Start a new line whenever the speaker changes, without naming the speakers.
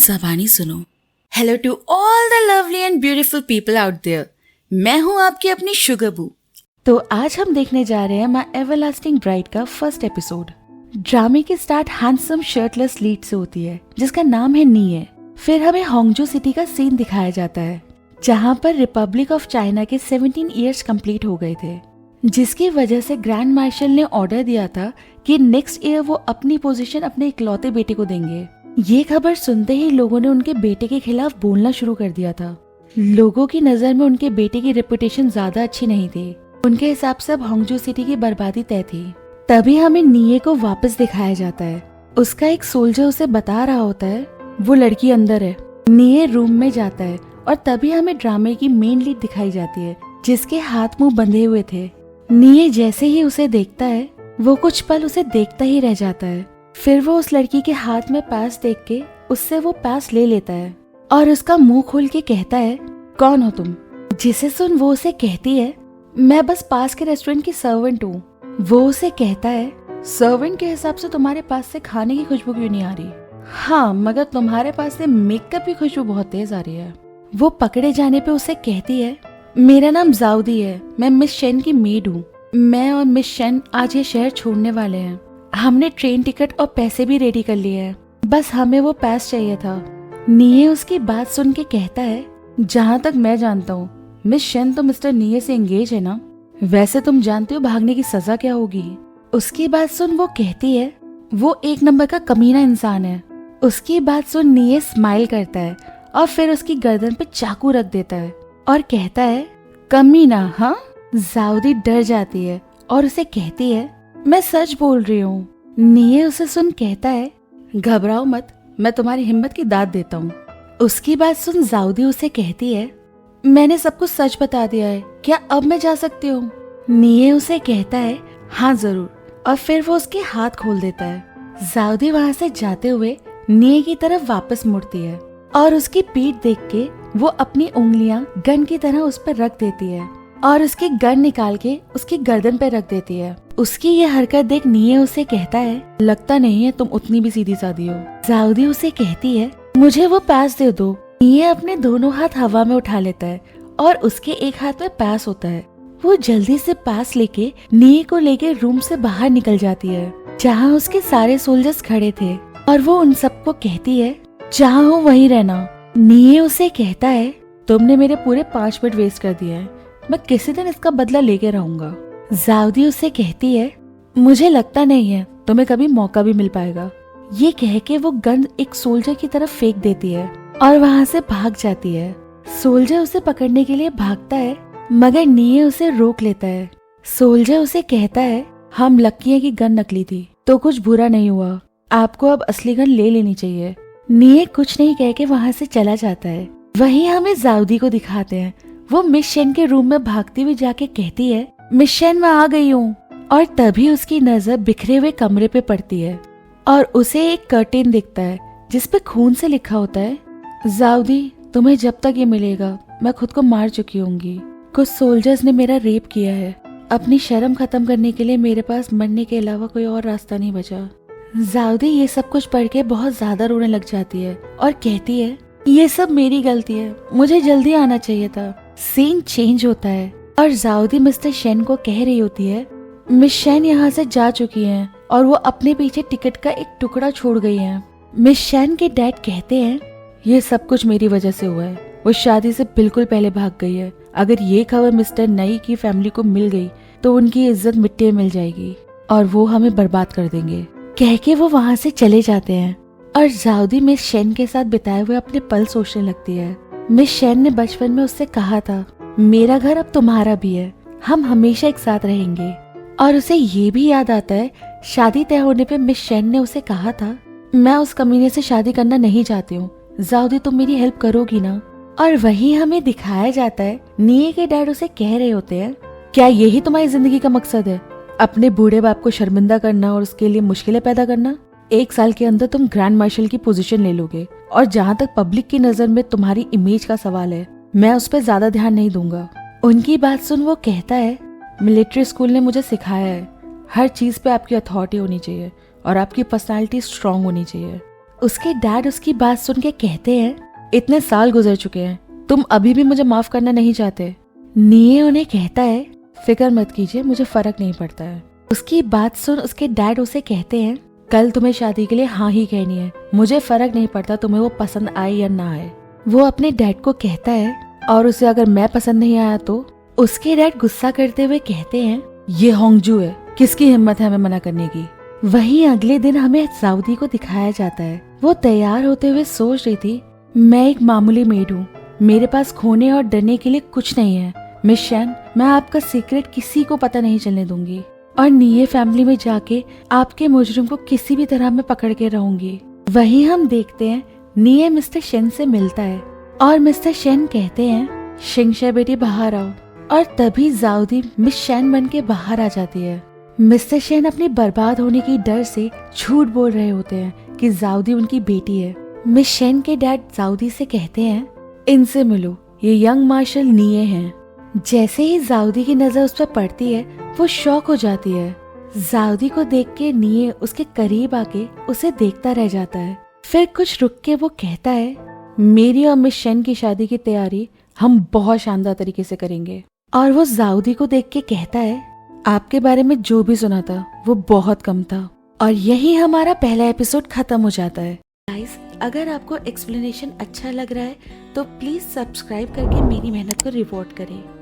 सा वाणी सुनो। Hello to all the lovely and beautiful people out there. मैं हूँ आपकी अपनी शुगरबू।
तो आज हम देखने जा रहे हैं माय एवरलास्टिंग ब्राइड का फर्स्ट एपिसोड। ड्रामे की स्टार्ट हैंडसम शर्टलेस लीड से होती है जिसका नाम है नीये। फिर हमें होंगजो सिटी का सीन दिखाया जाता है जहाँ पर रिपब्लिक ऑफ चाइना के 17 इयर्स कंप्लीट हो गए थे, जिसकी वजह से ग्रैंड मार्शल ने ऑर्डर दिया था कि नेक्स्ट ईयर वो अपनी पोजीशन अपने इकलौते बेटे को देंगे। ये खबर सुनते ही लोगों ने उनके बेटे के खिलाफ बोलना शुरू कर दिया था। लोगों की नजर में उनके बेटे की रेपुटेशन ज्यादा अच्छी नहीं थी। उनके हिसाब से अब होंगजो सिटी की बर्बादी तय थी। तभी हमें नीये को वापस दिखाया जाता है। उसका एक सोल्जर उसे बता रहा होता है वो लड़की अंदर है। नीये रूम में जाता है और तभी हमें ड्रामे की मेन लीड दिखाई जाती है जिसके हाथ मुंह बंधे हुए थे। नीये जैसे ही उसे देखता है वो कुछ पल उसे देखता ही रह जाता है। फिर वो उस लड़की के हाथ में पास देख के उससे वो पास ले लेता है और उसका मुंह खोल के कहता है, कौन हो तुम? जिसे सुन वो उसे कहती है, मैं बस पास के रेस्टोरेंट की सर्वेंट हूँ। वो उसे कहता है, सर्वेंट के हिसाब से तुम्हारे पास से खाने की खुशबू क्यों नहीं आ रही? हाँ, मगर तुम्हारे पास से मेकअप की खुशबू बहुत तेज आ रही है। वो पकड़े जाने पे उसे कहती है, मेरा नाम जाउदी है, मैं मिस शेन की मेड हूँ। मैं और मिस शेन आज ये शहर छोड़ने वाले हैं। हमने ट्रेन टिकट और पैसे भी रेडी कर लिए हैं, बस हमें वो पास चाहिए था। नीये उसकी बात सुन के कहता है, जहाँ तक मैं जानता हूँ मिस शेन तो मिस्टर नीये से एंगेज है ना? वैसे तुम जानते हो भागने की सजा क्या होगी? उसकी बात सुन वो कहती है, वो एक नंबर का कमीना इंसान है। उसकी बात सुन नीये स्माइल करता है और फिर उसकी गर्दन पे चाकू रख देता है और कहता है, कमीना? हाँ? जाउदी डर जाती है और उसे कहती है, मैं सच बोल रही हूँ। नीये उसे सुन कहता है, घबराओ मत, मैं तुम्हारी हिम्मत की दाद देता हूँ। उसकी बात सुन जाउदी उसे कहती है, मैंने सब कुछ सच बता दिया है, क्या अब मैं जा सकती हूँ? नीये उसे कहता है, हाँ जरूर, और फिर वो उसके हाथ खोल देता है। जाउदी वहाँ से जाते हुए नीये की तरफ वापस मुड़ती है और उसकी पीठ देख के वो अपनी उंगलियां गन की तरह उस पर रख देती है और उसकी गन निकाल के उसकी गर्दन पे रख देती है। उसकी ये हरकत देख नीये उसे कहता है, लगता नहीं है तुम उतनी भी सीधी सादी हो। जाउदी उसे कहती है, मुझे वो पास दे दो। नीये अपने दोनों हाथ हवा में उठा लेता है और उसके एक हाथ में पास होता है। वो जल्दी से पास लेके नीये को लेके रूम से बाहर निकल जाती है जहाँ उसके सारे सोल्जर्स खड़े थे और वो उन सबको कहती है, जहाँ हो वहीं रहना। नीये उसे कहता है, तुमने मेरे पूरे 5 मिनट वेस्ट कर दिए हैं, मैं किसी दिन इसका बदला लेके रहूंगा। जाउदी उसे कहती है, मुझे लगता नहीं है तुम्हें कभी मौका भी मिल पाएगा। ये कह के वो गन एक सोल्जर की तरफ फेंक देती है और वहाँ से भाग जाती है। सोल्जर उसे पकड़ने के लिए भागता है मगर नीये उसे रोक लेता है। सोल्जर उसे कहता है, हम लकी हैं कि गन नकली थी तो कुछ बुरा नहीं हुआ, आपको अब असली गन ले लेनी चाहिए। नीये कुछ नहीं कह के वहाँ से चला जाता है। वहीं हमें जाउदी को दिखाते हैं। वो मिस शेन के रूम में भागती हुई जाके कहती है, मिस शेन मैं आ गई हूँ। और तभी उसकी नजर बिखरे हुए कमरे पे पड़ती है और उसे एक कर्टेन दिखता है जिसपे खून से लिखा होता है, जाउदी तुम्हें जब तक ये मिलेगा मैं खुद को मार चुकी होंगी। कुछ सोल्जर्स ने मेरा रेप किया है। अपनी शर्म खत्म करने के लिए मेरे पास मरने के अलावा कोई और रास्ता नहीं बचा। जाउदी ये सब कुछ पढ़ के बहुत ज्यादा रोने लग जाती है और कहती है, ये सब मेरी गलती है, मुझे जल्दी आना चाहिए था। सीन चेंज होता है और जाउदी मिस्टर शेन को कह रही होती है, मिस शेन यहाँ से जा चुकी हैं और वो अपने पीछे टिकट का एक टुकड़ा छोड़ गई हैं। मिस शेन के डैड कहते हैं, ये सब कुछ मेरी वजह से हुआ है, वो शादी से बिल्कुल पहले भाग गई है। अगर ये खबर मिस्टर नई की फैमिली को मिल गई तो उनकी इज्जत मिट्टी में मिल जाएगी और वो हमें बर्बाद कर देंगे। कह के वो वहाँ से चले जाते हैं और जाउदी मिस शेन के साथ बिताए हुए अपने पल सोचने लगती है। मिस शेन ने बचपन में उससे कहा था, मेरा घर अब तुम्हारा भी है, हम हमेशा एक साथ रहेंगे। और उसे ये भी याद आता है शादी तय होने पे मिस शेन ने उसे कहा था, मैं उस कमीने से शादी करना नहीं चाहती हूँ, जाउदी तुम मेरी हेल्प करोगी ना? और वहीं हमें दिखाया जाता है नीये के डैड उसे कह रहे होते हैं, क्या यही तुम्हारी जिंदगी का मकसद है? अपने बूढ़े बाप को शर्मिंदा करना और उसके लिए मुश्किलें पैदा करना? 1 साल के अंदर तुम ग्रैंड मार्शल की पोजीशन ले लोगे और जहाँ तक पब्लिक की नजर में तुम्हारी इमेज का सवाल है, मैं उस पर ज्यादा ध्यान नहीं दूंगा। उनकी बात सुन वो कहता है, मिलिट्री स्कूल ने मुझे सिखाया है हर चीज पे आपकी अथॉरिटी होनी चाहिए और आपकी पर्सनालिटी स्ट्रांग होनी चाहिए। उसके डैड उसकी बात सुन के कहते हैं, इतने साल गुजर चुके हैं, तुम अभी भी मुझे माफ करना नहीं चाहते। निये उन्हें कहता है, फिक्र मत कीजिए, मुझे फर्क नहीं पड़ता है। उसकी बात सुन उसके डैड उसे कहते हैं, कल तुम्हें शादी के लिए हाँ ही कहनी है, मुझे फर्क नहीं पड़ता तुम्हें वो पसंद आए या ना आए। वो अपने डैड को कहता है, और उसे अगर मैं पसंद नहीं आया तो? उसके डैड गुस्सा करते हुए कहते हैं, ये होंगजू है, किसकी हिम्मत है हमें मना करने की। वहीं अगले दिन हमें जाउदी को दिखाया जाता है। वो तैयार होते हुए सोच रही थी, मैं एक मामूली मेड हूँ, मेरे पास खोने और डरने के लिए कुछ नहीं है। मिस शैन, मैं आपका सीक्रेट किसी को पता नहीं चलने दूंगी और निये फैमिली में जाके आपके मुजरिम को किसी भी तरह मैं पकड़ के रहूंगी। वहीं हम देखते हैं निये मिस्टर शेन से मिलता है और मिस्टर शेन कहते हैं, शिंगशा बेटी बाहर आओ। और तभी जाउदी मिस शैन बन के बाहर आ जाती है। मिस्टर शेन अपनी बर्बाद होने की डर से झूठ बोल रहे होते हैं कि जाउदी उनकी बेटी है। मिस शेन के डैड जाउदी से कहते हैं, इनसे मिलो, ये यंग मार्शल निये हैं। जैसे ही जाउदी की नजर उस पर पड़ती है वो शॉक हो जाती है। जाउदी को देख के निये उसके करीब आके उसे देखता रह जाता है। फिर कुछ रुक के वो कहता है, मेरी और मिस शेन की शादी की तैयारी हम बहुत शानदार तरीके से करेंगे। और वो जाउदी को देख के कहता है, आपके बारे में जो भी सुना था वो बहुत कम था। और यही हमारा पहला एपिसोड खत्म हो जाता है। गाइस, अगर आपको एक्सप्लेनेशन अच्छा लग रहा है तो प्लीज सब्सक्राइब करके मेरी मेहनत को रिवॉर्ड करें।